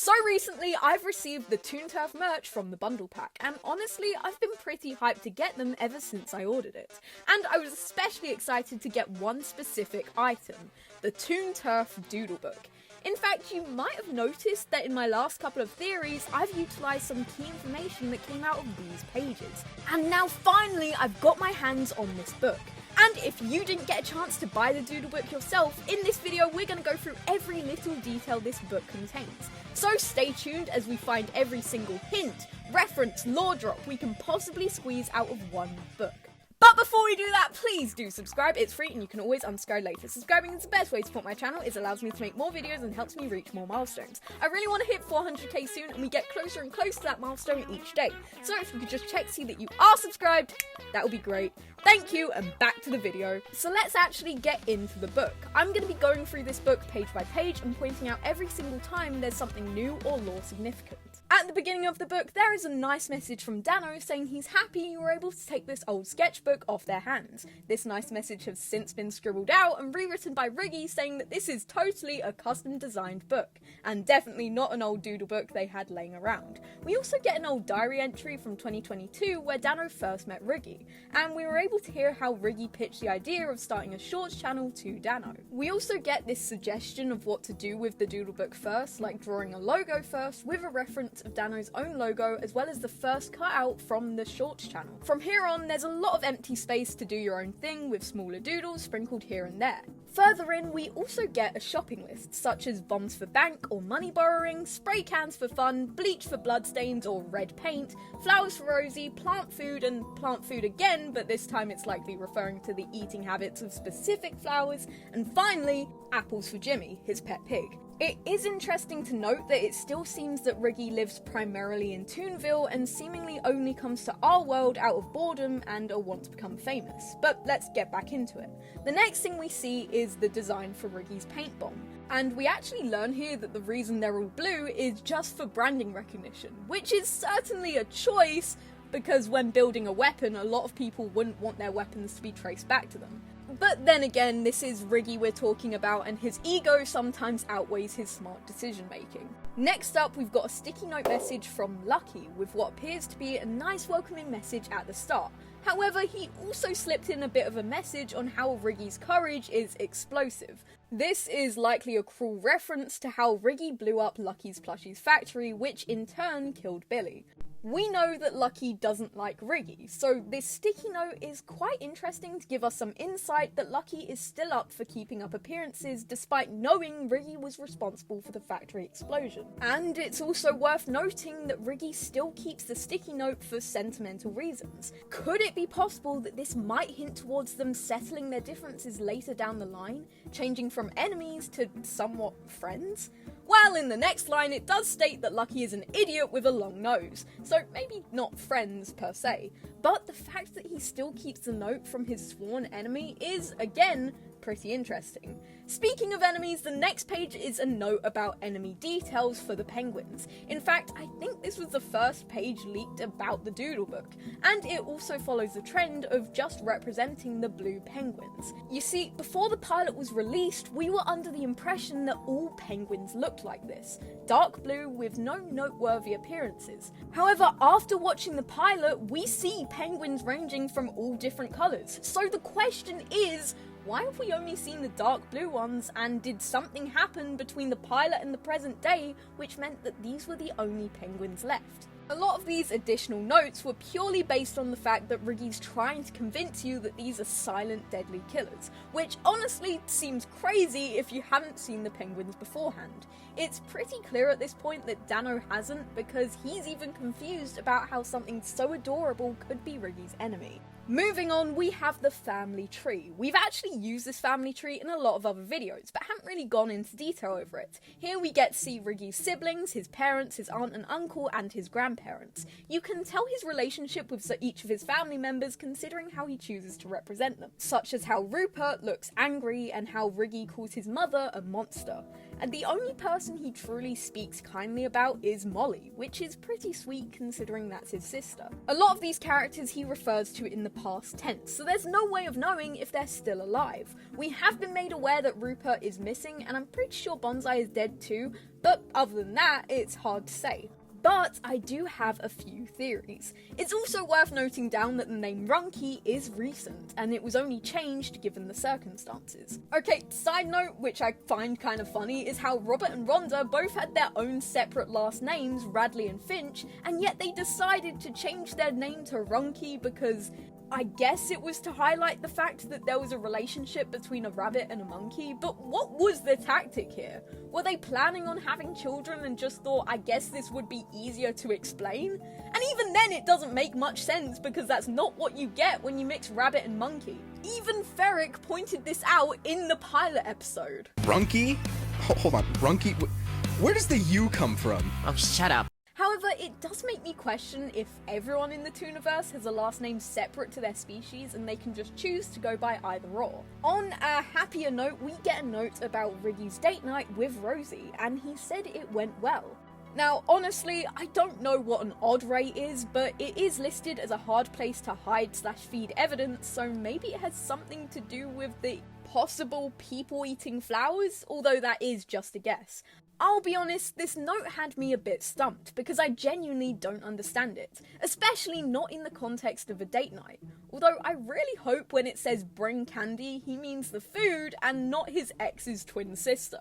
So recently, I've received the Toon merch from the bundle pack, and honestly, I've been pretty hyped to get them ever since I ordered it. And I was especially excited to get one specific item, the Toon Doodle book. In fact, you might have noticed that in my last couple of theories, I've utilised some key information that came out of these pages. And now finally, I've got my hands on this book. And if you didn't get a chance to buy the Doodle book yourself, in this video we're going to go through every little detail this book contains. So stay tuned as we find every single hint, reference, lore drop we can possibly squeeze out of one book. But before we do that, please do subscribe. It's free and you can always unsubscribe later. Subscribing is the best way to support my channel. It allows me to make more videos and helps me reach more milestones. I really want to hit 400k soon, and we get closer and closer to that milestone each day. So if you could just check to see that you are subscribed, that would be great. Thank you, and back to the video. So let's actually get into the book. I'm going to be going through this book page by page and pointing out every single time there's something new or lore significant. At the beginning of the book, there is a nice message from Dano saying he's happy you were able to take this old sketchbook off their hands. This nice message has since been scribbled out and rewritten by Riggy, saying that this is totally a custom designed book, and definitely not an old doodle book they had laying around. We also get an old diary entry from 2022 where Dano first met Riggy, and we were able to hear how Riggy pitched the idea of starting a shorts channel to Dano. We also get this suggestion of what to do with the doodle book first, like drawing a logo first with a reference of Dano's own logo, as well as the first cutout from the shorts channel. From here on, there's a lot of empty space to do your own thing with smaller doodles sprinkled here and there. Further in, we also get a shopping list, such as bombs for bank or money borrowing, spray cans for fun, bleach for bloodstains or red paint, flowers for Rosie, plant food and plant food again, but this time it's likely referring to the eating habits of specific flowers, and finally, apples for Jimmy, his pet pig. It is interesting to note that it still seems that Riggy lives primarily in Toonville and seemingly only comes to our world out of boredom and a want to become famous. But let's get back into it. The next thing we see is the design for Riggy's paint bomb. And we actually learn here that the reason they're all blue is just for branding recognition, which is certainly a choice, because when building a weapon, a lot of people wouldn't want their weapons to be traced back to them. But then again, this is Riggy we're talking about, and his ego sometimes outweighs his smart decision making. Next up, we've got a sticky note message from Lucky, with what appears to be a nice welcoming message at the start. However, he also slipped in a bit of a message on how Riggy's courage is explosive. This is likely a cruel reference to how Riggy blew up Lucky's plushies factory, which in turn killed Billy. We know that Lucky doesn't like Riggy, so this sticky note is quite interesting to give us some insight that Lucky is still up for keeping up appearances despite knowing Riggy was responsible for the factory explosion. And it's also worth noting that Riggy still keeps the sticky note for sentimental reasons. Could it be possible that this might hint towards them settling their differences later down the line, changing from enemies to somewhat friends? Well, in the next line it does state that Lucky is an idiot with a long nose, so maybe not friends per se, but the fact that he still keeps the note from his sworn enemy is, again, pretty interesting. Speaking of enemies, the next page is a note about enemy details for the penguins. In fact, I think this was the first page leaked about the Doodle book, and it also follows the trend of just representing the blue penguins. You see, before the pilot was released, we were under the impression that all penguins looked like this, dark blue with no noteworthy appearances. However, after watching the pilot, we see penguins ranging from all different colours. So the question is, why have we only seen the dark blue ones, and did something happen between the pilot and the present day which meant that these were the only penguins left? A lot of these additional notes were purely based on the fact that Riggy's trying to convince you that these are silent, deadly killers, which honestly seems crazy if you haven't seen the penguins beforehand. It's pretty clear at this point that Dano hasn't, because he's even confused about how something so adorable could be Riggy's enemy. Moving on, we have the family tree. We've actually used this family tree in a lot of other videos, but haven't really gone into detail over it. Here we get to see Riggy's siblings, his parents, his aunt and uncle, and his grandparents. You can tell his relationship with each of his family members considering how he chooses to represent them, such as how Rupert looks angry and how Riggy calls his mother a monster. and the only person he truly speaks kindly about is Molly, which is pretty sweet considering that's his sister. A lot of these characters he refers to in the past tense, so there's no way of knowing if they're still alive. We have been made aware that Rupert is missing, and I'm pretty sure Bonsai is dead too, but other than that, it's hard to say. But I do have a few theories. It's also worth noting down that the name Runky is recent, and it was only changed given the circumstances. Okay, side note, which I find kind of funny, is how Robert and Rhonda both had their own separate last names, Radley and Finch, and yet they decided to change their name to Runky because I guess it was to highlight the fact that there was a relationship between a rabbit and a monkey, but what was the tactic here? Were they planning on having children and just thought, I guess this would be easier to explain? And even then it doesn't make much sense because that's not what you get when you mix rabbit and monkey. Even Ferric pointed this out in the pilot episode. Runky? Hold on, Runky? Where does the U come from? Oh, shut up. However, it does make me question if everyone in the Tooniverse has a last name separate to their species and they can just choose to go by either or. On a happier note, we get a note about Riggy's date night with Rosie, and he said it went well. Now, honestly, I don't know what an odd ray is, but it is listed as a hard place to hide/feed evidence, so maybe it has something to do with the possible people eating flowers, although that is just a guess. I'll be honest, this note had me a bit stumped, because I genuinely don't understand it, especially not in the context of a date night. Although I really hope when it says bring candy, he means the food and not his ex's twin sister.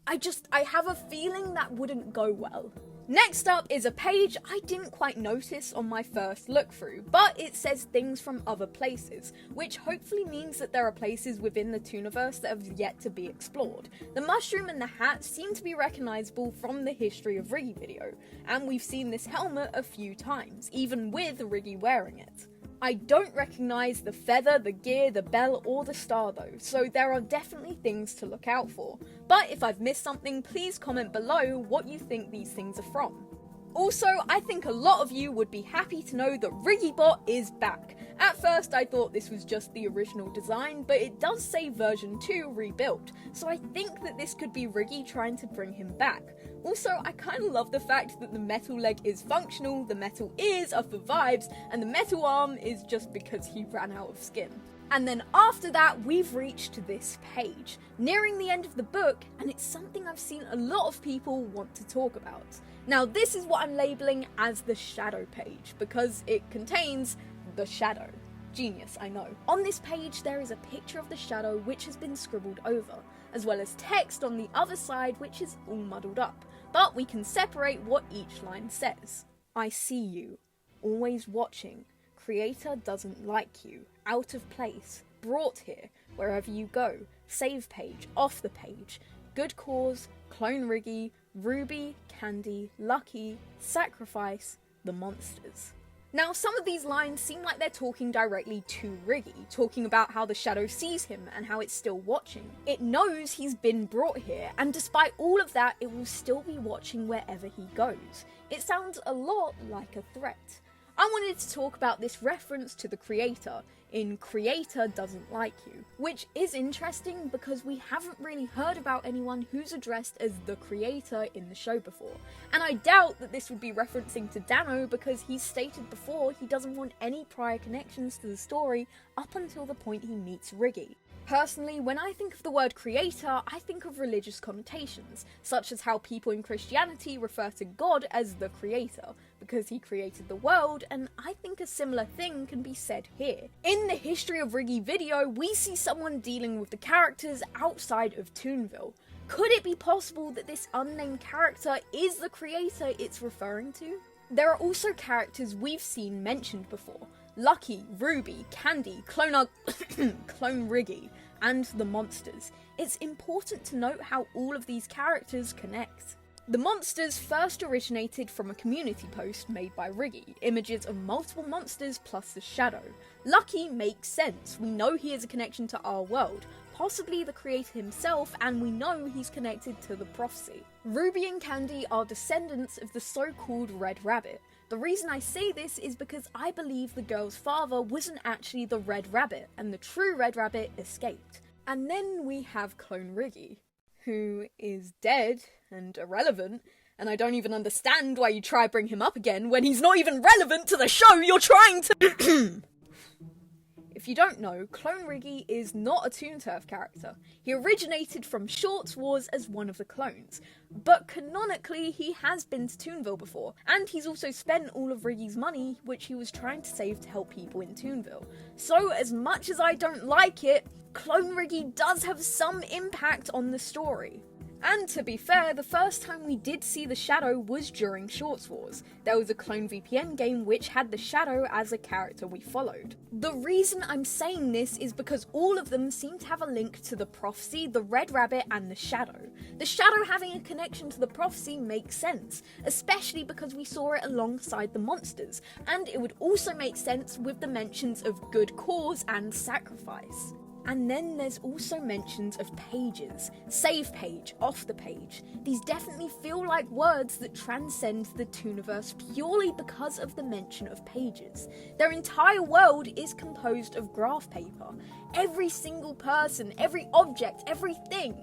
I have a feeling that wouldn't go well. Next up is a page I didn't quite notice on my first look through, but it says things from other places, which hopefully means that there are places within the Tooniverse that have yet to be explored. The mushroom and the hat seem to be recognisable from the History of Riggy video, and we've seen this helmet a few times, even with Riggy wearing it. I don't recognise the feather, the gear, the bell, or the star though, so there are definitely things to look out for. But if I've missed something, please comment below what you think these things are from. Also, I think a lot of you would be happy to know that RiggyBot is back. At first I thought this was just the original design, but it does say version 2 rebuilt, so I think that this could be Riggy trying to bring him back. Also, I kinda love the fact that the metal leg is functional, the metal ears are for vibes, and the metal arm is just because he ran out of skin. And then after that, we've reached this page, nearing the end of the book, and it's something I've seen a lot of people want to talk about. Now this is what I'm labelling as the shadow page, because it contains the shadow. Genius, I know. On this page there is a picture of the shadow which has been scribbled over, as well as text on the other side which is all muddled up, but we can separate what each line says. I see you, always watching, creator doesn't like you, out of place, brought here, wherever you go, save page, off the page, good cause, clone Riggy, Ruby, Candy, Lucky, Sacrifice, the monsters. Now some of these lines seem like they're talking directly to Riggy, talking about how the shadow sees him and how it's still watching. It knows he's been brought here, and despite all of that, it will still be watching wherever he goes. It sounds a lot like a threat. I wanted to talk about this reference to the creator in Creator Doesn't Like You, which is interesting because we haven't really heard about anyone who's addressed as the creator in the show before, and I doubt that this would be referencing to Dano because he's stated before he doesn't want any prior connections to the story up until the point he meets Riggy. Personally, when I think of the word creator, I think of religious connotations, such as how people in Christianity refer to God as the creator, because he created the world, and I think a similar thing can be said here. In the History of Riggy video, we see someone dealing with the characters outside of Toonville. Could it be possible that this unnamed character is the creator it's referring to? There are also characters we've seen mentioned before. Lucky, Ruby, Candy, Clone Riggy, and the monsters. It's important to note how all of these characters connect. The monsters first originated from a community post made by Riggy, images of multiple monsters plus the shadow. Lucky makes sense, we know he has a connection to our world, possibly the creator himself, and we know he's connected to the prophecy. Ruby and Candy are descendants of the so-called Red Rabbit. The reason I say this is because I believe the girl's father wasn't actually the Red Rabbit, and the true Red Rabbit escaped. And then we have Clone Riggy. who is dead and irrelevant, and I don't even understand why you try bring him up again when he's not even relevant to the show you're trying to... If you don't know, Clone Riggy is not a Toon Turf character. He originated from Shorts Wars as one of the clones, but canonically he has been to Toonville before, and he's also spent all of Riggy's money, which he was trying to save to help people in Toonville. So as much as I don't like it, Clone Riggy does have some impact on the story. And to be fair, the first time we did see the Shadow was during Shorts Wars. There was a Clone VPN game which had the Shadow as a character we followed. The reason I'm saying this is because all of them seem to have a link to the Prophecy, the Red Rabbit, and the Shadow. The Shadow having a connection to the Prophecy makes sense, especially because we saw it alongside the monsters, and it would also make sense with the mentions of good cause and sacrifice. And then there's also mentions of pages, save page, off the page. These definitely feel like words that transcend the Tooniverse purely because of the mention of pages. Their entire world is composed of graph paper. Every single person, every object, everything,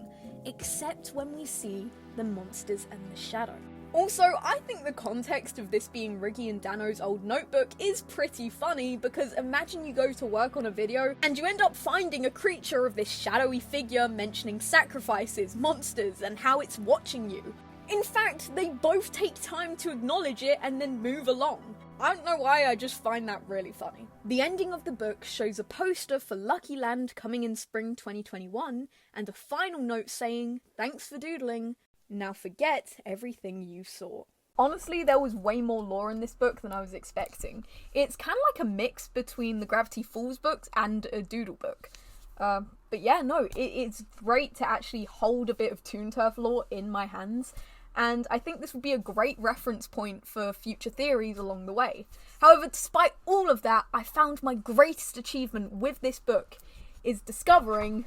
except when we see the monsters and the Shadow. Also, I think the context of this being Riggy and Dano's old notebook is pretty funny, because imagine you go to work on a video and you end up finding a creature of this shadowy figure mentioning sacrifices, monsters, and how it's watching you. In fact, they both take time to acknowledge it and then move along. I don't know why, I just find that really funny. The ending of the book shows a poster for Lucky Land coming in spring 2021, and a final note saying, "Thanks for doodling. Now forget everything you saw." Honestly, there was way more lore in this book than I was expecting. It's kind of like a mix between the Gravity Falls books and a Doodle book. But yeah, no, it's great to actually hold a bit of Toon Turf lore in my hands, and I think this would be a great reference point for future theories along the way. However, despite all of that, I found my greatest achievement with this book is discovering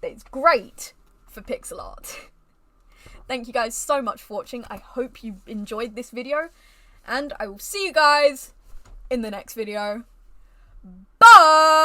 that it's great for pixel art. Thank you guys so much for watching. I hope you enjoyed this video, and I will see you guys in the next video. Bye!